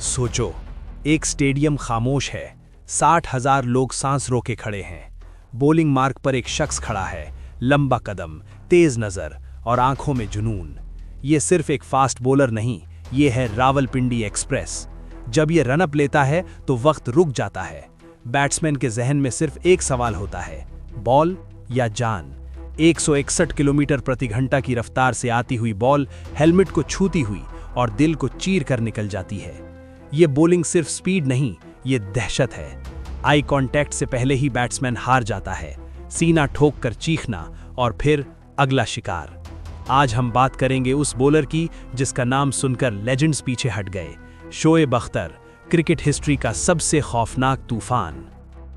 सोचो, एक स्टेडियम खामोश है, 60,000 लोग सांस रोके खड़े हैं। बॉलिंग मार्ग पर एक शख्स खड़ा है, लंबा कदम, तेज नजर और आंखों में जुनून। ये सिर्फ एक फास्ट बॉलर नहीं, ये है रावलपिंडी एक्सप्रेस। जब ये रनअप लेता है तो वक्त रुक जाता है। बैट्समैन के जहन में सिर्फ एक सवाल होता है, बॉल या जान। 161 किलोमीटर प्रति घंटा की रफ्तार से आती हुई बॉल हेलमेट को छूती हुई और दिल को चीर कर निकल जाती है। ये बॉलिंग सिर्फ स्पीड नहीं, ये दहशत है। आई कांटेक्ट से पहले ही बैट्समैन हार जाता है, सीना ठोक कर चीखना और फिर अगला शिकार। आज हम बात करेंगे उस बॉलर की जिसका नाम सुनकर लेजेंड्स पीछे हट गए, शोएब अख्तर, क्रिकेट हिस्ट्री का सबसे खौफनाक तूफान।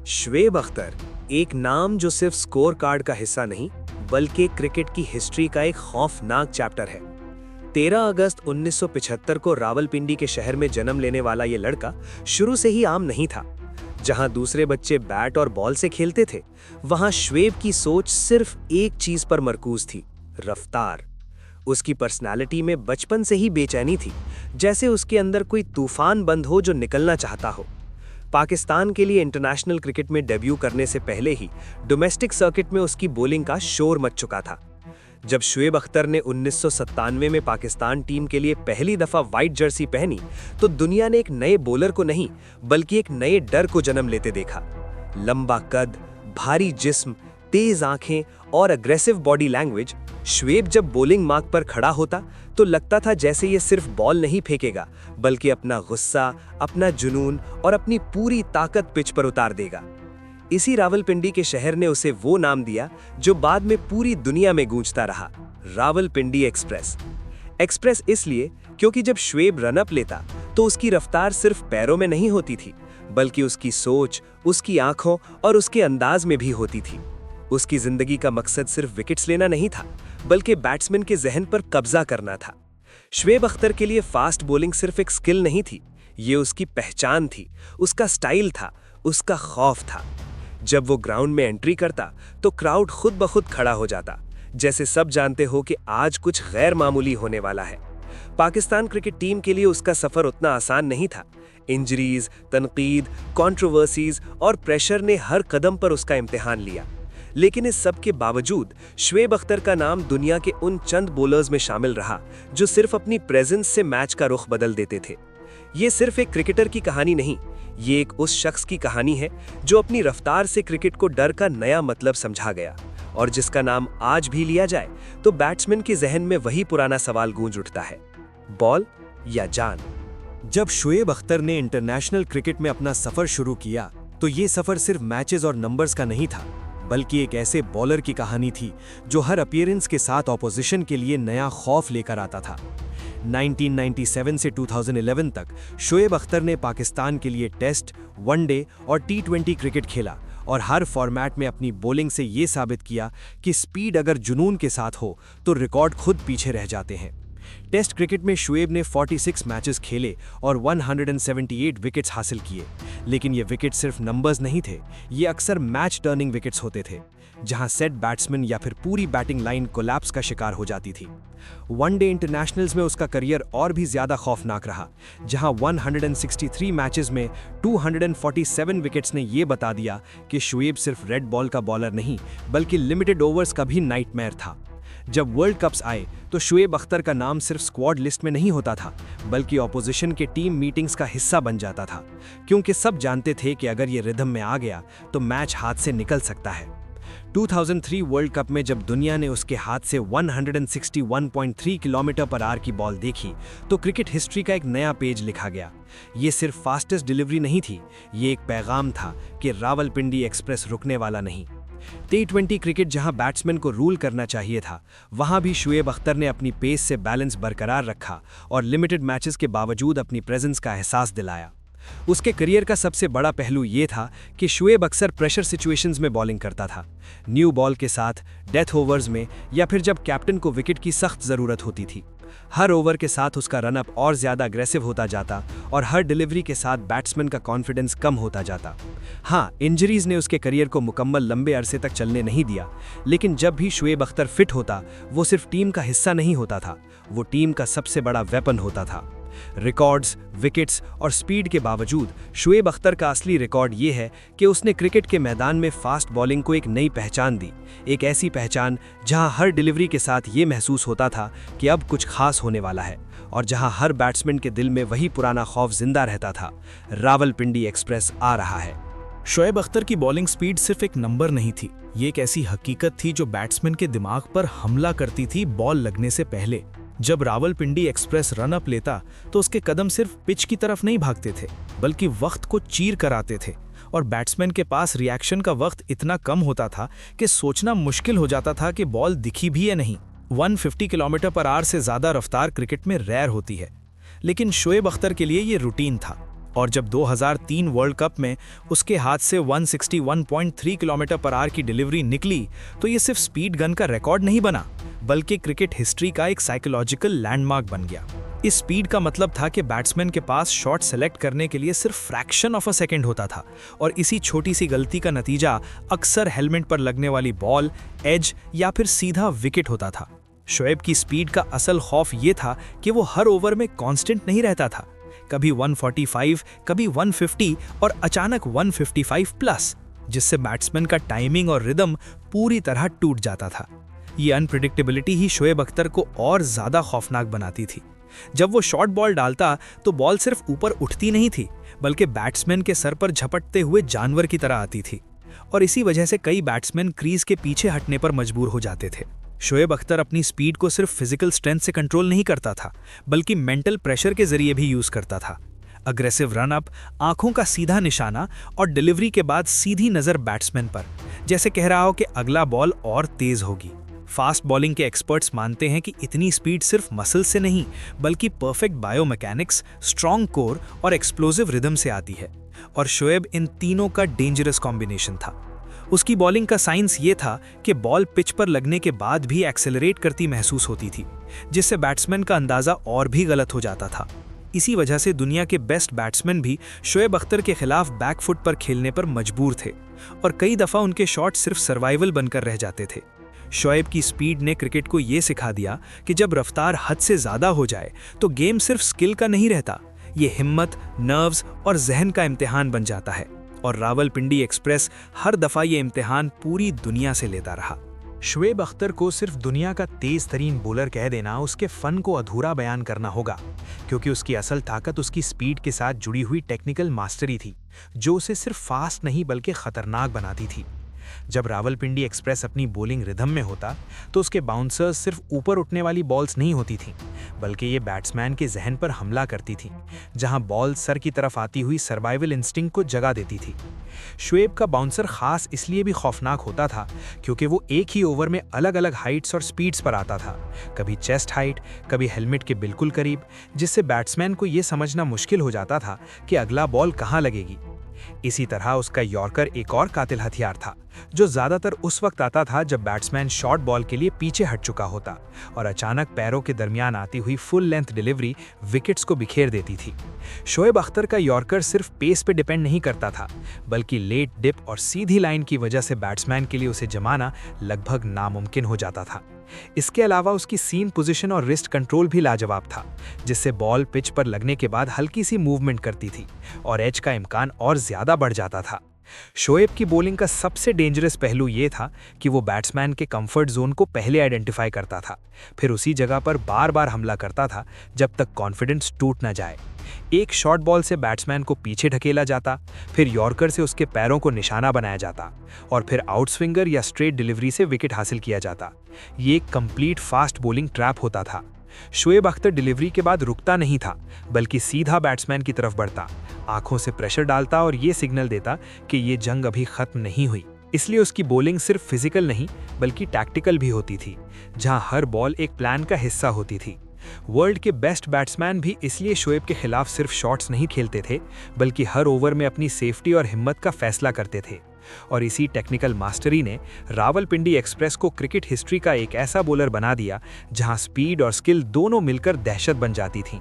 शोएब अख्तर एक नाम जो सिर्फ स्कोर कार्ड का हिस्सा नहीं बल्कि क्रिकेट की हिस्ट्री का एक खौफनाक चैप्टर है। 13 अगस्त 1975 को रावलपिंडी के शहर में जन्म लेने वाला ये लड़का शुरू से ही आम नहीं था। जहां दूसरे बच्चे बैट और बॉल से खेलते थे, वहां शोएब की सोच सिर्फ एक चीज पर मरकूज थी, रफ्तार। उसकी पर्सनालिटी में बचपन से ही बेचैनी थी, जैसे उसके अंदर कोई तूफान बंद हो जो निकलना चाहता हो। पाकिस्तान के लिए इंटरनेशनल क्रिकेट में डेब्यू करने से पहले ही डोमेस्टिक सर्किट में उसकी बॉलिंग का शोर मच चुका था। जब शोएब अख्तर ने 1997 में पाकिस्तान टीम के लिए पहली दफा व्हाइट जर्सी पहनी, तो दुनिया ने एक नए बॉलर को नहीं बल्कि एक नए डर को जन्म लेते देखा। लंबा कद, भारी जिस्म, तेज आंखें और अग्रेसिव बॉडी लैंग्वेज। शोएब जब बॉलिंग मार्ग पर खड़ा होता तो लगता था जैसे ये सिर्फ बॉल नहीं फेंकेगा बल्कि अपना गुस्सा, अपना जुनून और अपनी पूरी ताकत पिच पर उतार देगा। इसी रावलपिंडी के शहर ने उसे वो नाम दिया जो बाद में पूरी दुनिया में गूंजता रहा, रावलपिंडी एक्सप्रेस। एक्सप्रेस इसलिए क्योंकि जब शोएब रनअप लेता तो उसकी रफ्तार सिर्फ पैरों में नहीं होती थी बल्कि उसकी सोच, उसकी आंखों और उसके अंदाज में भी होती थी। उसकी जिंदगी का मकसद सिर्फ विकेट्स लेना नहीं था बल्कि बैट्समैन के जहन पर कब्जा करना था। शोएब अख्तर के लिए फास्ट बॉलिंग सिर्फ एक स्किल नहीं थी, ये उसकी पहचान थी, उसका स्टाइल था, उसका खौफ था। जब वो ग्राउंड में एंट्री करता तो क्राउड खुद ब खुद खड़ा हो जाता, जैसे सब जानते हो कि आज कुछ गैर मामूली होने वाला है। पाकिस्तान क्रिकेट टीम के लिए उसका सफर उतना आसान नहीं था। इंजरीज, तनकीद, कंट्रोवर्सीज और प्रेशर ने हर कदम पर उसका इम्तिहान लिया। लेकिन इस सब के बावजूद शोएब अख्तर का नाम दुनिया के उन चंद बॉलर्स में शामिल रहा जो सिर्फ अपनी प्रेजेंस से मैच का रुख बदल देते थे। ये सिर्फ एक क्रिकेटर की कहानी नहीं, ये एक उस शख्स की कहानी है जो अपनी रफ्तार से क्रिकेट को डर का नया मतलब समझा गया और जिसका नाम आज भी लिया जाए तो बैट्समैन के जहन में वही पुराना सवाल गूंज उठता है, बॉल या जान। जब शोएब अख्तर ने इंटरनेशनल क्रिकेट में अपना सफर शुरू किया तो ये सफर सिर्फ मैचेस और नंबर्स का नहीं था बल्कि एक ऐसे बॉलर की कहानी थी जो हर अपीयरेंस के साथ ऑपोजिशन के लिए नया खौफ लेकर आता था। 1997 से 2011 तक शोएब अख्तर ने पाकिस्तान के लिए टेस्ट, वनडे और टी20 क्रिकेट खेला और हर फॉर्मेट में अपनी बॉलिंग से ये साबित किया कि स्पीड अगर जुनून के साथ हो तो रिकॉर्ड खुद पीछे रह जाते हैं। टेस्ट क्रिकेट में शोएब ने 46 मैचेस खेले और 178 विकेट्स हासिल किए, लेकिन ये विकेट सिर्फ नंबर्स नहीं थे, ये अक्सर मैच टर्निंग विकेट्स होते थे, जहां सेट बैट्समैन या फिर पूरी बैटिंग लाइन कोलैप्स का शिकार हो जाती थी। वनडे इंटरनेशनल्स में उसका करियर और भी ज्यादा खौफनाक रहा, जहां 163 मैचेस में 247 विकेट्स ने ये बता दिया कि शोएब सिर्फ रेड बॉल का बॉलर नहीं बल्कि लिमिटेड ओवर्स का भी नाइटमेयर था। जब वर्ल्ड कप्स आए तो शोएब अख्तर का नाम सिर्फ स्क्वाड लिस्ट में नहीं होता था बल्कि ऑपोजिशन के टीम मीटिंग्स का हिस्सा बन जाता था, क्योंकि सब जानते थे कि अगर ये रिदम में आ गया तो मैच हाथ से निकल सकता है। 2003 वर्ल्ड कप में जब दुनिया ने उसके हाथ से 161.3 किलोमीटर पर आवर की बॉल देखी तो क्रिकेट हिस्ट्री का एक नया पेज लिखा गया। ये सिर्फ फास्टेस्ट डिलीवरी नहीं थी, ये एक पैगाम था कि रावलपिंडी एक्सप्रेस रुकने वाला नहीं। टी20 क्रिकेट जहां बैट्समैन को रूल करना चाहिए था, वहां भी शोएब अख्तर ने अपनी पेस से बैलेंस बरकरार रखा और लिमिटेड मैचेस के बावजूद अपनी प्रेजेंस का एहसास दिलाया। उसके करियर का सबसे बड़ा पहलू ये था कि शोएब अक्सर प्रेशर सिचुएशंस में बॉलिंग करता था, न्यू बॉल के साथ, डेथ ओवर्स में या फिर जब कैप्टन को विकेट की सख्त ज़रूरत होती थी। हर ओवर के साथ उसका रनअप और ज़्यादा अग्रेसिव होता जाता और हर डिलीवरी के साथ बैट्समैन का कॉन्फिडेंस कम होता जाता। हाँ, इंजरीज ने उसके करियर को मुकम्मल लंबे अरसे तक चलने नहीं दिया, लेकिन जब भी शोएब अख्तर फिट होता वो सिर्फ टीम का हिस्सा नहीं होता था, वो टीम का सबसे बड़ा वेपन होता था। रिकॉर्ड्स, विकेट्स और स्पीड के बावजूद शुएब अख्तर का असली रिकॉर्ड ये है कि उसने क्रिकेट के मैदान में फास्ट बॉलिंग को एक नई पहचान दी, एक ऐसी पहचान जहां हर डिलीवरी के साथ ये महसूस होता था कि अब कुछ खास होने वाला है, और जहां हर बैट्समैन के दिल में वही पुराना खौफ जिंदा रहता था, रावलपिंडी एक्सप्रेस आ रहा है। शोएब अख्तर की बॉलिंग स्पीड सिर्फ एक नंबर नहीं थी, ये एक ऐसी हकीकत थी जो बैट्समैन के दिमाग पर हमला करती थी बॉल लगने से पहले। जब रावलपिंडी एक्सप्रेस रन अप लेता तो उसके कदम सिर्फ पिच की तरफ नहीं भागते थे, बल्कि वक्त को चीर कर आते थे, और बैट्समैन के पास रिएक्शन का वक्त इतना कम होता था कि सोचना मुश्किल हो जाता था कि बॉल दिखी भी या नहीं। 150 किलोमीटर पर आवर से ज्यादा रफ्तार क्रिकेट में रेयर होती है, लेकिन शोएब अख्तर के लिए ये रूटीन था। और जब 2003 वर्ल्ड कप में उसके हाथ से 161.3 किलोमीटर पर आवर की डिलीवरी निकली तो ये सिर्फ स्पीड गन का रिकॉर्ड नहीं बना, बल्कि क्रिकेट हिस्ट्री का एक साइकोलॉजिकल लैंडमार्क बन गया। इस स्पीड का मतलब था कि बैट्समैन के पास शॉट सेलेक्ट करने के लिए सिर्फ फ्रैक्शन ऑफ अ सेकेंड होता था, और इसी छोटी सी गलती का नतीजा अक्सर हेलमेट पर लगने वाली बॉल, एज या फिर सीधा विकेट होता था। शोएब की स्पीड का असल खौफ ये था कि वो हर ओवर में कांस्टेंट नहीं रहता था, कभी 145, कभी 150 और अचानक 155 प्लस, जिससे बैट्समैन का टाइमिंग और रिदम पूरी तरह टूट जाता था। ये अनप्रिडिक्टेबिलिटी ही शोएब अख्तर को और ज्यादा खौफनाक बनाती थी। जब वो शॉर्ट बॉल डालता तो बॉल सिर्फ ऊपर उठती नहीं थी, बल्कि बैट्समैन के सर पर झपटते हुए जानवर की तरह आती थी, और इसी वजह से कई बैट्समैन क्रीज के पीछे हटने पर मजबूर हो जाते थे। शोएब अख्तर अपनी स्पीड को सिर्फ फिजिकल स्ट्रेंथ से कंट्रोल नहीं करता था, बल्कि मेंटल प्रेशर के जरिए भी यूज करता था। अग्रेसिव रन अप, आंखों का सीधा निशाना और डिलीवरी के बाद सीधी नजर बैट्समैन पर, जैसे कह रहा हो कि अगला बॉल और तेज होगी। फास्ट बॉलिंग के एक्सपर्ट्स मानते हैं कि इतनी स्पीड सिर्फ मसल से नहीं, बल्कि परफेक्ट बायोमैकेनिक्स, स्ट्रॉन्ग कोर और एक्सप्लोजिव रिदम से आती है, और शोएब इन तीनों का डेंजरस कॉम्बिनेशन था। उसकी बॉलिंग का साइंस ये था कि बॉल पिच पर लगने के बाद भी एक्सेलरेट करती महसूस होती थी, जिससे बैट्समैन का अंदाजा और भी गलत हो जाता था। इसी वजह से दुनिया के बेस्ट बैट्समैन भी शोएब अख्तर के खिलाफ बैकफुट पर खेलने पर मजबूर थे, और कई दफ़ा उनके शॉट सिर्फ सर्वाइवल बनकर रह जाते थे। शोएब की स्पीड ने क्रिकेट को ये सिखा दिया कि जब रफ्तार हद से ज़्यादा हो जाए तो गेम सिर्फ स्किल का नहीं रहता, ये हिम्मत, नर्व्स और जहन का इम्तिहान बन जाता है। और रावलपिंडी एक्सप्रेस हर दफ़ा ये इम्तिहान पूरी दुनिया से लेता रहा। शोएब अख्तर को सिर्फ दुनिया का तेज तरीन बॉलर कह देना उसके फन को अधूरा बयान करना होगा, क्योंकि उसकी असल ताकत उसकी स्पीड के साथ जुड़ी हुई टेक्निकल मास्टरी थी, जो उसे सिर्फ फास्ट नहीं बल्कि खतरनाक बनाती थी। जब रावलपिंडी एक्सप्रेस अपनी बॉलिंग रिदम में होता तो उसके बाउंसर्स सिर्फ ऊपर उठने वाली बॉल्स नहीं होती थीं, बल्कि ये बैट्समैन के जहन पर हमला करती थीं, जहां बॉल सर की तरफ आती हुई सर्वाइवल इंस्टिंक्ट को जगा देती थी। शोएब का बाउंसर खास इसलिए भी खौफनाक होता था क्योंकि वो एक ही ओवर में अलग अलग हाइट्स और स्पीड्स पर आता था, कभी चेस्ट हाइट, कभी हेलमेट के बिल्कुल करीब, जिससे बैट्समैन को ये समझना मुश्किल हो जाता था कि अगला बॉल कहाँ लगेगी। इसी तरह उसका यॉर्कर एक और कातिल हथियार था, जो ज्यादातर उस वक्त आता था जब बैट्समैन शॉर्ट बॉल के लिए पीछे हट चुका होता और अचानक पैरों के दरमियान आती हुई फुल लेंथ डिलीवरी विकेट्स को बिखेर देती थी। शोएब अख्तर का यॉर्कर सिर्फ पेस पे डिपेंड नहीं करता था, बल्कि लेट डिप और सीधी लाइन की वजह से बैट्समैन के लिए उसे जमाना लगभग नामुमकिन हो जाता था। इसके अलावा उसकी सीम पोजीशन और रिस्ट कंट्रोल भी लाजवाब था, जिससे बॉल पिच पर लगने के बाद हल्की सी मूवमेंट करती थी और एज का इम्कान और ज्यादा बढ़ जाता था। शोएब की बॉलिंग का सबसे डेंजरस पहलू ये था कि वो बैट्समैन के कंफर्ट जोन को पहले आइडेंटिफाई करता था, फिर उसी जगह पर बार बार हमला करता था जब तक कॉन्फिडेंस टूट न जाए। एक शॉर्ट बॉल से बैट्समैन को पीछे ढकेला जाता, फिर यॉर्कर से उसके पैरों को निशाना बनाया जाता और फिर आउटस्विंगर या स्ट्रेट डिलीवरी से विकेट हासिल किया जाता। ये एक कंप्लीट फास्ट बॉलिंग ट्रैप होता था। शोएब अख्तर डिलीवरी के बाद रुकता नहीं था, बल्कि सीधा बैट्समैन की तरफ बढ़ता, आंखों से प्रेशर डालता और ये सिग्नल देता कि ये जंग अभी खत्म नहीं हुई। इसलिए उसकी बॉलिंग सिर्फ फिजिकल नहीं बल्कि टैक्टिकल भी होती थी, जहां हर बॉल एक प्लान का हिस्सा होती थी। वर्ल्ड के बेस्ट बैट्समैन भी इसलिए शोएब के खिलाफ सिर्फ शॉट्स नहीं खेलते थे, बल्कि हर ओवर में अपनी सेफ्टी और हिम्मत का फैसला करते थे। और इसी टेक्निकल मास्टरी ने रावलपिंडी एक्सप्रेस को क्रिकेट हिस्ट्री का एक ऐसा बॉलर बना दिया जहां स्पीड और स्किल दोनों मिलकर दहशत बन जाती थीं।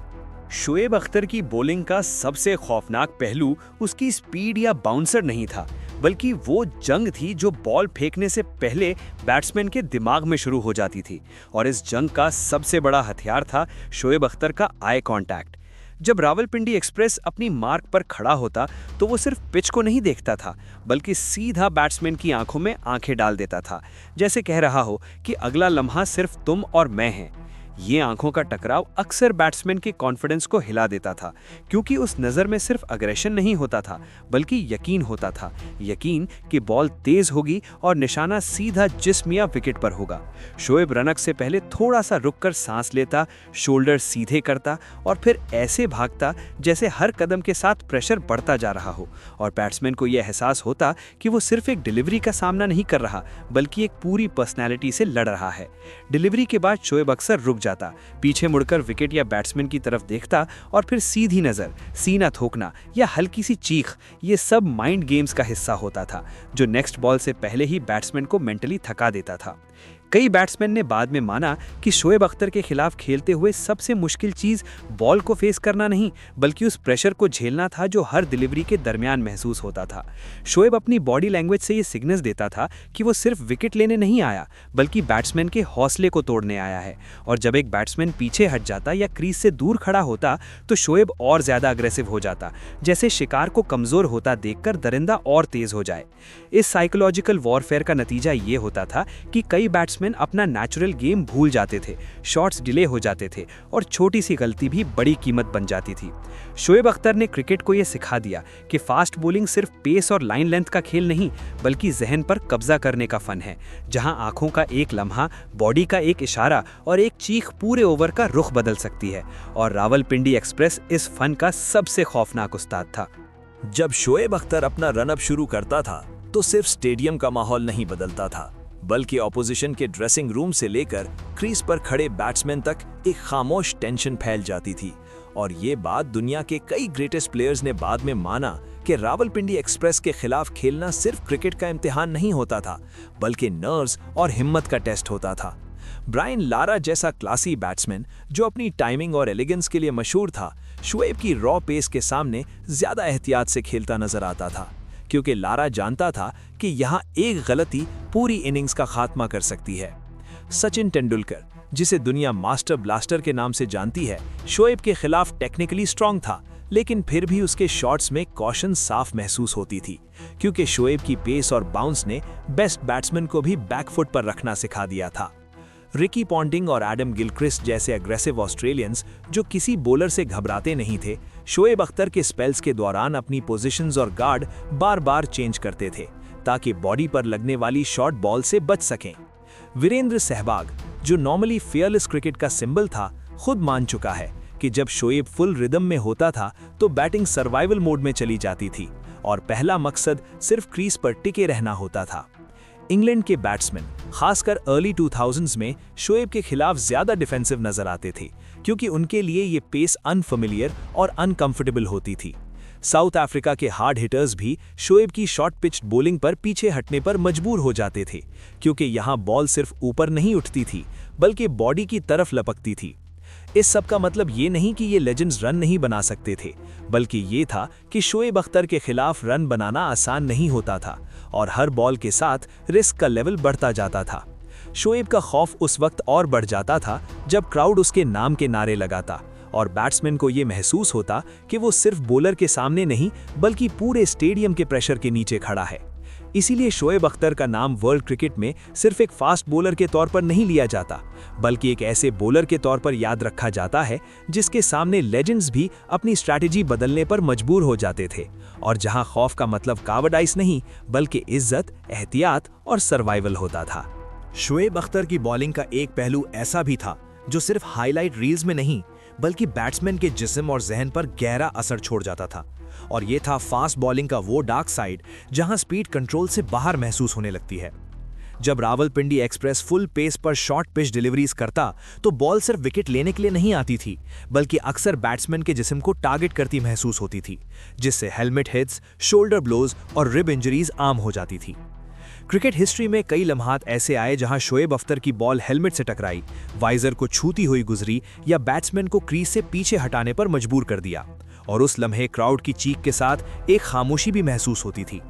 शोएब अख्तर की बॉलिंग का सबसे खौफनाक पहलू उसकी स्पीड या बाउंसर नहीं था, बल्कि वो जंग थी जो बॉल फेंकने से पहले बैट्समैन के दिमाग में शुरू हो जाती थी। और इस जंग का सबसे बड़ा हथियार था शोएब अख्तर का आई कांटेक्ट। जब रावलपिंडी एक्सप्रेस अपनी मार्क पर खड़ा होता तो वो सिर्फ पिच को नहीं देखता था, बल्कि सीधा बैट्समैन की आंखों में आंखें डाल देता था, जैसे कह रहा हो कि अगला लम्हा सिर्फ तुम और मैं हैं। ये आंखों का टकराव अक्सर बैट्समैन के कॉन्फिडेंस को हिला देता था, क्योंकि उस नज़र में सिर्फ अग्रेशन नहीं होता था, बल्कि यकीन होता था। यकीन कि बॉल तेज होगी और निशाना सीधा जिस्म या विकेट पर होगा। शोएब रनअप से पहले थोड़ा सा रुककर सांस लेता, शोल्डर सीधे करता और फिर ऐसे भागता जैसे हर कदम के साथ प्रेशर बढ़ता जा रहा हो, और बैट्समैन को यह एहसास होता कि वो सिर्फ एक डिलीवरी का सामना नहीं कर रहा, बल्कि एक पूरी पर्सनैलिटी से लड़ रहा है। डिलीवरी के बाद शोएब अक्सर रुक जाता, पीछे मुड़कर विकेट या बैट्समैन की तरफ देखता और फिर सीधी नजर, सीना ठोकना या हल्की सी चीख, ये सब माइंड गेम्स का हिस्सा होता था, जो नेक्स्ट बॉल से पहले ही बैट्समैन को मेंटली थका देता था। कई बैट्समैन ने बाद में माना कि शोएब अख्तर के खिलाफ खेलते हुए सबसे मुश्किल चीज़ बॉल को फेस करना नहीं, बल्कि उस प्रेशर को झेलना था जो हर डिलीवरी के दरमियान महसूस होता था। शोएब अपनी बॉडी लैंग्वेज से ये सिग्नल्स देता था कि वो सिर्फ विकेट लेने नहीं आया, बल्कि बैट्समैन के हौसले को तोड़ने आया है। और जब एक बैट्समैन पीछे हट जाता या क्रीज से दूर खड़ा होता तो शोएब और ज़्यादा अग्रेसिव हो जाता, जैसे शिकार को कमज़ोर होता देखकर दरिंदा और तेज़ हो जाए। इस साइकोलॉजिकल वॉरफेयर का नतीजा ये होता था कि कई बैट्समैन अपना नेचुरल गेम भूल जाते थे, शॉट्स डिले हो जाते थे और छोटी सी गलती भी बड़ी कीमत बन जाती थी। शोएब अख्तर ने क्रिकेट को यह सिखा दिया कि फास्ट बॉलिंग सिर्फ पेस और लाइन लेंथ का खेल नहीं, बल्कि जहन पर कब्जा करने का फन है, जहां आंखों का एक लम्हा, बॉडी का एक इशारा और एक चीख पूरे ओवर का रुख बदल सकती है। और रावलपिंडी एक्सप्रेस इस फन का सबसे खौफनाक उस्ताद था। जब शोएब अख्तर अपना रनअप शुरू करता था तो सिर्फ स्टेडियम का माहौल नहीं बदलता था, बल्कि ऑपोजिशन के ड्रेसिंग रूम से लेकर क्रीज पर खड़े बैट्समैन तक एक खामोश टेंशन फैल जाती थी। और ये बात दुनिया के कई ग्रेटेस्ट प्लेयर्स ने बाद में माना कि रावलपिंडी एक्सप्रेस के खिलाफ खेलना सिर्फ क्रिकेट का इम्तिहान नहीं होता था, बल्कि नर्व्स और हिम्मत का टेस्ट होता था। ब्रायन लारा जैसा क्लासी बैट्समैन जो अपनी टाइमिंग और एलिगेंस के लिए मशहूर था, शोएब की रॉ पेस के सामने ज्यादा एहतियात से खेलता नजर आता था, क्योंकि लारा जानता था कि यहाँ एक गलती पूरी इनिंग्स का खात्मा कर सकती है। सचिन तेंदुलकर, जिसे दुनिया मास्टर ब्लास्टर के नाम से जानती है, शोएब के खिलाफ टेक्निकली स्ट्रांग था, लेकिन फिर भी उसके शॉट्स में कॉशन साफ महसूस होती थी, क्योंकि शोएब की पेस और बाउंस ने बेस्ट बैट्समैन को भी बैकफुट पर रखना सिखा दिया था। रिकी पॉन्टिंग और एडम गिलक्रिस्ट जैसे अग्रेसिव ऑस्ट्रेलियंस जो किसी बॉलर से घबराते नहीं थे, शोएब अख्तर के स्पेल्स के दौरान अपनी पोजीशंस और गार्ड बार बार चेंज करते थे, ताकि बॉडी पर लगने वाली शॉर्ट बॉल से बच सकें। वीरेंद्र सहवाग, जो नॉर्मली फियरलेस क्रिकेट का सिंबल था, खुद मान चुका है कि जब शोएब फुल रिदम में होता था तो बैटिंग सर्वाइवल मोड में चली जाती थी और पहला मकसद सिर्फ क्रीज पर टिके रहना होता था। इंग्लैंड के बैट्समैन खासकर अर्ली 2000s में शोएब के खिलाफ ज्यादा डिफेंसिव नजर आते थे, क्योंकि उनके लिए ये पेस अनफेमिलियर और अनकंफर्टेबल होती थी। साउथ अफ्रीका के हार्ड हिटर्स भी शोएब की शॉर्ट पिच बॉलिंग पर पीछे हटने पर मजबूर हो जाते थे, क्योंकि यहाँ बॉल सिर्फ ऊपर नहीं उठती थी, बल्कि बॉडी की तरफ लपकती थी। इस सब का मतलब ये नहीं कि ये लेजेंड्स रन नहीं बना सकते थे, बल्कि ये था कि शोएब अख्तर के खिलाफ रन बनाना आसान नहीं होता था और हर बॉल के साथ रिस्क का लेवल बढ़ता जाता था। शोएब का खौफ उस वक्त और बढ़ जाता था जब क्राउड उसके नाम के नारे लगाता और बैट्समैन को ये महसूस होता कि वो सिर्फ बॉलर के सामने नहीं, बल्कि पूरे स्टेडियम के प्रेशर के नीचे खड़ा है। इसीलिए शोएब अख्तर का नाम वर्ल्ड क्रिकेट में सिर्फ एक फास्ट बॉलर के तौर पर नहीं लिया जाता, बल्कि एक ऐसे बॉलर के तौर पर याद रखा जाता है जिसके सामने लेजेंड्स भी अपनी स्ट्रैटेजी बदलने पर मजबूर हो जाते थे, और जहां खौफ का मतलब कावर्डाइस नहीं, बल्कि इज्जत, एहतियात और सर्वाइवल होता था। शोएब अख्तर की बॉलिंग का एक पहलू ऐसा भी था जो सिर्फ हाईलाइट रील्स में नहीं, बल्कि बैट्समैन के जिस्म और जहन पर गहरा असर छोड़ जाता था। और ये था फास्ट बॉलिंग का वो डार्क साइड जहां स्पीड कंट्रोल से बाहर महसूस होने लगती है। जब रावलपिंडी एक्सप्रेस फुल पेस पर शॉर्ट पिच डिलीवरीज करता तो बॉल सिर्फ विकेट लेने के लिए नहीं आती थी, बल्कि अक्सर बैट्समैन के जिस्म को टारगेट करती महसूस होती थी, जिससे हेलमेट हिट्स, शोल्डर ब्लोज और रिब इंजरीज आम हो जाती थी। क्रिकेट हिस्ट्री में कई लम्हात ऐसे आए जहां शोएब अख्तर की बॉल हेलमेट से टकराई, वाइजर को छूती हुई गुजरी या बैट्समैन को क्रीज से पीछे हटाने पर मजबूर कर दिया, और उस लम्हे क्राउड की चीख के साथ एक खामोशी भी महसूस होती थी।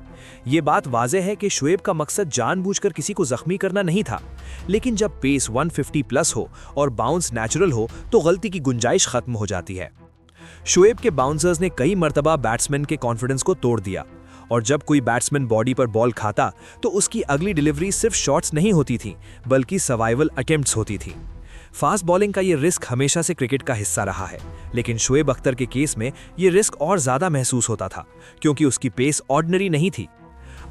ये बात वाज़ेह है कि शोएब का मकसद जानबूझकर किसी को जख्मी करना नहीं था, लेकिन जब पेस 150 प्लस हो और बाउंस नेचुरल हो तो गलती की गुंजाइश खत्म हो जाती है। शोएब के बाउंसर्स ने कई मर्तबा बैट्समैन के कॉन्फिडेंस को तोड़ दिया, और जब कोई बैट्समैन बॉडी पर बॉल खाता तो उसकी अगली डिलीवरी सिर्फ शॉट्स नहीं होती थी बल्कि सर्वाइवल अटेम्प्ट्स होती थी। फास्ट बॉलिंग का ये रिस्क हमेशा से क्रिकेट का हिस्सा रहा है, लेकिन शोएब अख्तर के केस में ये रिस्क और ज़्यादा महसूस होता था क्योंकि उसकी पेस ऑर्डिनरी नहीं थी।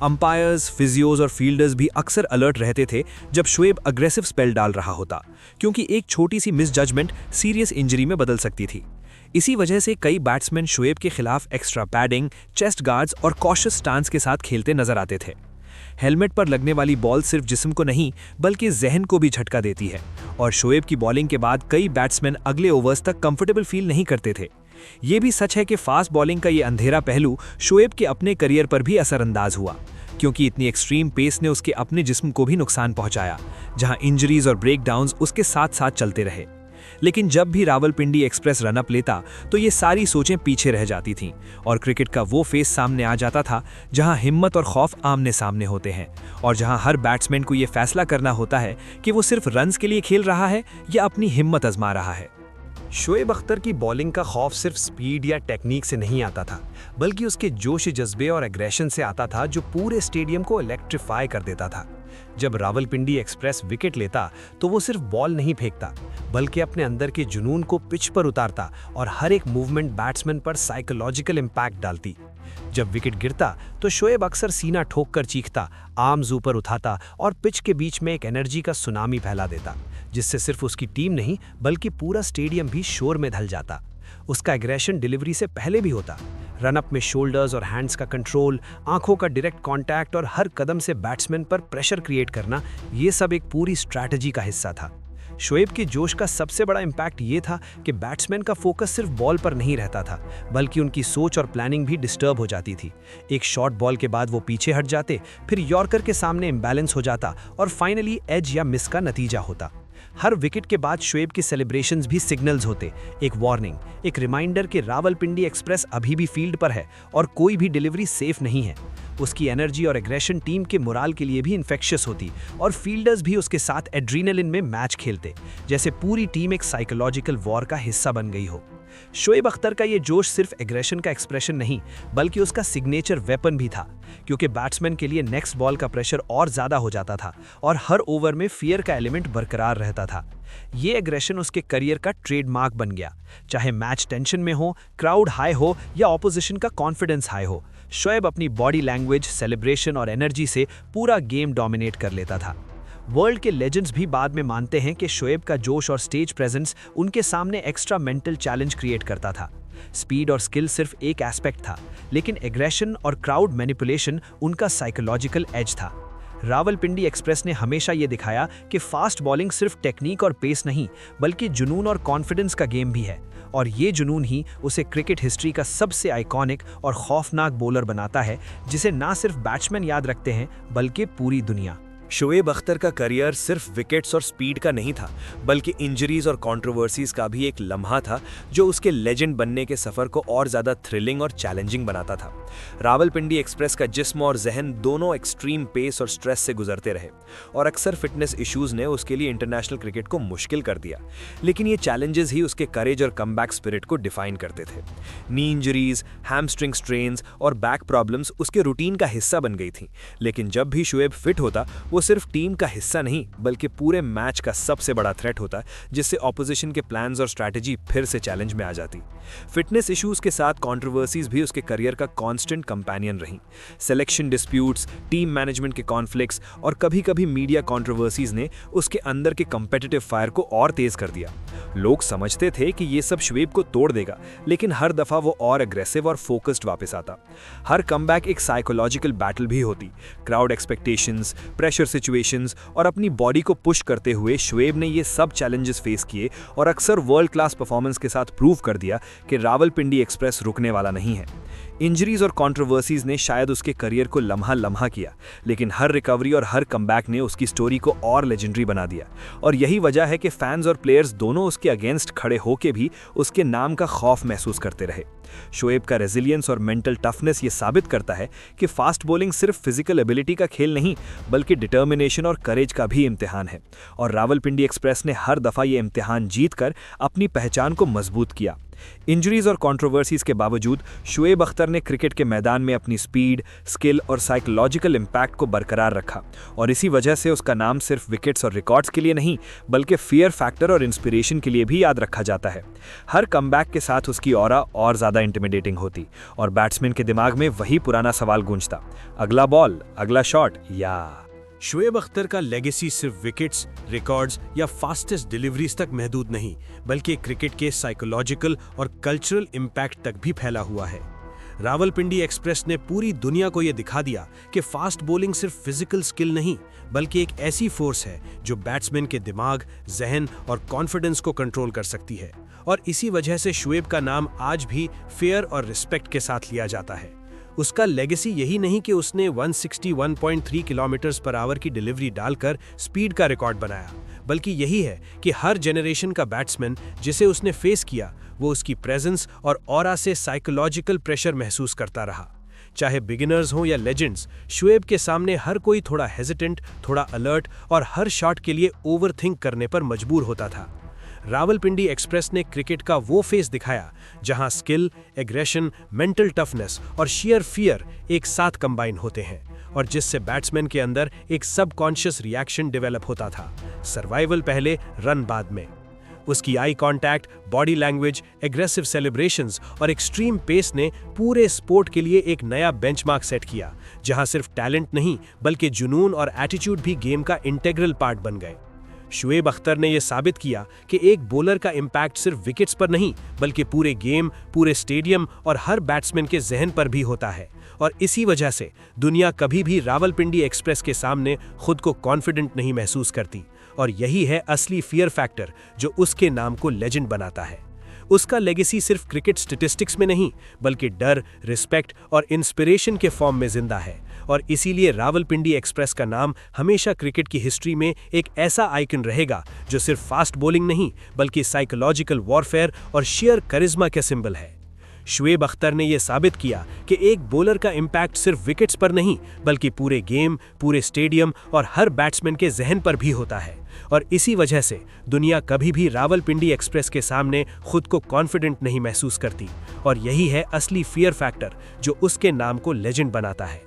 अंपायर्स, फिजियोज और फील्डर्स भी अक्सर अलर्ट रहते थे जब शोएब अग्रेसिव स्पेल डाल रहा होता, क्योंकि एक छोटी सी मिस जजमेंट सीरियस इंजरी में बदल सकती थी। इसी वजह से कई बैट्समैन शोएब के खिलाफ एक्स्ट्रा पैडिंग, चेस्ट गार्ड्स और कॉशियस स्टांस के साथ खेलते नजर आते थे। हेलमेट पर लगने वाली बॉल सिर्फ जिस्म को नहीं बल्कि जहन को भी झटका देती है, और शोएब की बॉलिंग के बाद कई बैट्समैन अगले ओवर्स तक कंफर्टेबल फील नहीं करते थे। ये भी सच है कि फास्ट बॉलिंग का ये अंधेरा पहलू शोएब के अपने करियर पर भी असरअंदाज हुआ, क्योंकि इतनी एक्सट्रीम पेस ने उसके अपने जिस्म को भी नुकसान पहुंचाया, जहां इंजरीज और ब्रेकडाउन्स उसके साथ साथ चलते रहे। लेकिन जब भी रावलपिंडी एक्सप्रेस रनअप लेता तो ये सारी सोचें पीछे रह जाती थीं और क्रिकेट का वो फेस सामने आ जाता था जहां हिम्मत और खौफ आमने सामने होते हैं, और जहां हर बैट्समैन को ये फैसला करना होता है कि वो सिर्फ रन्स के लिए खेल रहा है या अपनी हिम्मत आजमा रहा है। शोएब अख्तर की बॉलिंग का खौफ सिर्फ स्पीड या टेक्निक से नहीं आता था, बल्कि उसके जोश, जज्बे और एग्रेशन से आता था जो पूरे स्टेडियम को इलेक्ट्रीफाई कर देता था। जब रावलपिंडी एक्सप्रेस विकेट लेता तो वो सिर्फ बॉल नहीं फेंकता, बल्कि अपने अंदर के जुनून को पिच पर उतारता और हर एक मूवमेंट बैट्समैन पर साइकोलॉजिकल इम्पैक्ट डालती। जब विकेट गिरता तो शोएब अक्सर सीना ठोक कर चीखता, आर्म्स ऊपर उठाता और पिच के बीच में एक एनर्जी का सुनामी फैला देता, जिससे सिर्फ उसकी टीम नहीं बल्कि पूरा स्टेडियम भी शोर में ढल जाता। उसका एग्रेशन डिलीवरी से पहले भी होता। रनअप में शोल्डर्स और हैंड्स का कंट्रोल, आंखों का डायरेक्ट कांटेक्ट और हर कदम से बैट्समैन पर प्रेशर क्रिएट करना, ये सब एक पूरी स्ट्रैटेजी का हिस्सा था। शोएब के जोश का सबसे बड़ा इम्पैक्ट ये था कि बैट्समैन का फोकस सिर्फ बॉल पर नहीं रहता था, बल्कि उनकी सोच और प्लानिंग भी डिस्टर्ब हो जाती थी। एक शॉर्ट बॉल के बाद वो पीछे हट जाते, फिर यॉर्कर के सामने इम्बैलेंस हो जाता और फाइनली एज या मिस का नतीजा होता। हर विकेट के बाद शोएब के सेलिब्रेशंस भी सिग्नल्स होते, एक वार्निंग, एक रिमाइंडर कि रावलपिंडी एक्सप्रेस अभी भी फील्ड पर है और कोई भी डिलीवरी सेफ नहीं है। उसकी एनर्जी और एग्रेशन टीम के मोराल के लिए भी इन्फेक्शियस होती और फील्डर्स भी उसके साथ एड्रीनलिन में मैच खेलते, जैसे पूरी टीम एक साइकोलॉजिकल वॉर का हिस्सा बन गई हो। शोएब अख्तर का ये जोश सिर्फ एग्रेशन का एक्सप्रेशन नहीं बल्कि उसका सिग्नेचर वेपन भी था, क्योंकि बैट्समैन के लिए नेक्स्ट बॉल का प्रेशर और ज़्यादा हो जाता था और हर ओवर में फियर का एलिमेंट बरकरार रहता था। ये एग्रेशन उसके करियर का ट्रेडमार्क बन गया, चाहे मैच टेंशन में हो, क्राउड हाई हो या ऑपोजिशन का कॉन्फिडेंस हाई हो। शोएब अपनी बॉडी लैंग्वेज, सेलिब्रेशन और एनर्जी से पूरा गेम डोमिनेट कर लेता था। वर्ल्ड के लेजेंड्स भी बाद में मानते हैं कि शोएब का जोश और स्टेज प्रेजेंस उनके सामने एक्स्ट्रा मेंटल चैलेंज क्रिएट करता था। स्पीड और स्किल सिर्फ एक एस्पेक्ट था, लेकिन एग्रेशन और क्राउड मैनिपुलेशन उनका साइकोलॉजिकल एज था। रावलपिंडी एक्सप्रेस ने हमेशा ये दिखाया कि फास्ट बॉलिंग सिर्फ टेक्निक और पेस नहीं बल्कि जुनून और कॉन्फिडेंस का गेम भी है, और ये जुनून ही उसे क्रिकेट हिस्ट्री का सबसे आइकॉनिक और खौफनाक बॉलर बनाता है, जिसे ना सिर्फ बैट्समैन याद रखते हैं बल्कि पूरी दुनिया। शोएब अख्तर का करियर सिर्फ विकेट्स और स्पीड का नहीं था, बल्कि इंजरीज और कंट्रोवर्सीज का भी एक लम्हा था जो उसके लेजेंड बनने के सफर को और ज्यादा थ्रिलिंग और चैलेंजिंग बनाता था। रावलपिंडी एक्सप्रेस का जिस्म और जहन दोनों एक्सट्रीम पेस और स्ट्रेस से गुजरते रहे, और अक्सर फिटनेस इश्यूज ने उसके लिए इंटरनेशनल क्रिकेट को मुश्किल कर दिया, लेकिन ये चैलेंजेस ही उसके करेज और कमबैक स्पिरिट को डिफाइन करते थे। नी इंजरीज, हैमस्ट्रिंग स्ट्रेन्स और बैक प्रॉब्लम्स उसके रूटीन का हिस्सा बन गई थी, लेकिन जब भी शोएब फिट होता वो सिर्फ टीम का हिस्सा नहीं बल्कि पूरे मैच का सबसे बड़ा थ्रेट होता, जिससे ऑपोजिशन के प्लान्स और स्ट्रैटेजी फिर से चैलेंज में आ जाती। फिटनेस इश्यूज के साथ कंट्रोवर्सीज भी उसके करियर का कांस्टेंट कंपेनियन रही। सिलेक्शन डिस्प्यूट्स, टीम मैनेजमेंट के कॉन्फ्लिक्ट्स और कभी-कभी मीडिया कंट्रोवर्सीज ने उसके अंदर के कंपेटिटिव फायर को और तेज कर दिया। लोग समझते थे कि ये सब शोएब को तोड़ देगा, लेकिन हर दफा वो और अग्रेसिव और फोकस्ड वापस आता। हर कमबैक एक साइकोलॉजिकल बैटल भी होती। क्राउड एक्सपेक्टेशंस, प्रेशर सिचुएशंस और अपनी बॉडी को पुश करते हुए शोएब ने ये सब चैलेंजेस फेस किए और अक्सर वर्ल्ड क्लास परफॉर्मेंस के साथ प्रूव कर दिया कि रावलपिंडी एक्सप्रेस रुकने वाला नहीं है। इंजरीज और कंट्रोवर्सीज ने शायद उसके करियर को लम्हा किया, लेकिन हर रिकवरी और हर कमबैक ने उसकी स्टोरी को और लेजेंडरी बना दिया, और यही वजह है कि फैंस और प्लेयर्स दोनों उसके अगेंस्ट खड़े होकर भी उसके नाम का खौफ महसूस करते रहे। शोएब का रेजिलियंस और मेंटल टफनेस ये साबित करता है कि फास्ट बॉलिंग सिर्फ फिजिकल एबिलिटी का खेल नहीं बल्कि डिटर्मिनेशन और करेज का भी इम्तिहान है, और रावलपिंडी एक्सप्रेस ने हर दफा ये इम्तिहान जीतकर अपनी पहचान को मजबूत किया। इंजरीज और कंट्रोवर्सीज के बावजूद शुएब अख्तर ने क्रिकेट के मैदान में अपनी स्पीड, स्किल और साइकोलॉजिकल इम्पैक्ट को बरकरार रखा और इसी वजह से उसका नाम सिर्फ विकेट्स और रिकॉर्ड्स के लिए नहीं बल्कि फियर फैक्टर और इंस्पिरेशन के लिए भी याद रखा जाता है। हर कमबैक के साथ उसकी ऑरा और ज़्यादा इंटिमिडेटिंग होती और बैट्समैन के दिमाग में वही पुराना सवाल गूंजता, अगला बॉल, अगला शॉट या। शुएब अख्तर का लेगेसी सिर्फ विकेट्स, रिकॉर्ड्स या फास्टेस्ट डिलीवरीज तक महदूद नहीं बल्कि क्रिकेट के साइकोलॉजिकल और कल्चरल इम्पैक्ट तक भी फैला हुआ है। रावलपिंडी एक्सप्रेस ने पूरी दुनिया को यह दिखा दिया कि फास्ट बॉलिंग सिर्फ फिजिकल स्किल नहीं बल्कि एक ऐसी फोर्स है जो बैट्समैन के दिमाग, जहन और कॉन्फिडेंस को कंट्रोल कर सकती है और इसी वजह से शुएब का नाम आज भी फेयर और रिस्पेक्ट के साथ लिया जाता है। उसका लेगेसी यही नहीं कि उसने 161.3 किलोमीटर पर आवर की डिलीवरी डालकर स्पीड का रिकॉर्ड बनाया, बल्कि यही है कि हर जनरेशन का बैट्समैन जिसे उसने फेस किया वो उसकी प्रेजेंस और ऑरा से साइकोलॉजिकल प्रेशर महसूस करता रहा। चाहे बिगिनर्स हों या लेजेंड्स, शुएब के सामने हर कोई थोड़ा हेजिटेंट, थोड़ा अलर्ट और हर शॉट के लिए ओवरथिंक करने पर मजबूर होता था। रावलपिंडी एक्सप्रेस ने क्रिकेट का वो फेस दिखाया जहां स्किल, एग्रेशन, मेंटल टफनेस और शियर फियर एक साथ कंबाइन होते हैं और जिससे बैट्समैन के अंदर एक सबकॉन्शियस रिएक्शन डेवलप होता था, सर्वाइवल पहले, रन बाद में। उसकी eye contact, body language, aggressive celebrations और एक्सट्रीम पेस ने पूरे स्पोर्ट के लिए एक नया बेंचमार्क सेट किया, जहां सिर्फ टैलेंट नहीं बल्कि जुनून और एटीट्यूड भी गेम का इंटीग्रल पार्ट बन गए। शुएब अख्तर ने यह साबित किया कि एक बॉलर का इम्पैक्ट सिर्फ विकेट्स पर नहीं बल्कि पूरे गेम, पूरे स्टेडियम और हर बैट्समैन के जहन पर भी होता है और इसी वजह से दुनिया कभी भी रावलपिंडी एक्सप्रेस के सामने खुद को कॉन्फिडेंट नहीं महसूस करती और यही है असली फियर फैक्टर जो उसके नाम को लेजेंड बनाता है। उसका लेगेसी सिर्फ क्रिकेट स्टैटिस्टिक्स में नहीं बल्कि डर, रिस्पेक्ट और इंस्पिरेशन के फॉर्म में जिंदा है और इसीलिए रावलपिंडी एक्सप्रेस का नाम हमेशा क्रिकेट की हिस्ट्री में एक ऐसा आइकन रहेगा जो सिर्फ फास्ट बॉलिंग नहीं बल्कि साइकोलॉजिकल वॉरफेयर और शेयर करिश्मा का सिंबल है। शुएब अख्तर ने यह साबित किया कि एक बॉलर का इम्पैक्ट सिर्फ विकेट्स पर नहीं बल्कि पूरे गेम, पूरे स्टेडियम और हर बैट्समैन के जहन पर भी होता है और इसी वजह से दुनिया कभी भी रावलपिंडी एक्सप्रेस के सामने खुद को कॉन्फिडेंट नहीं महसूस करती और यही है असली फियर फैक्टर जो उसके नाम को लेजेंड बनाता है।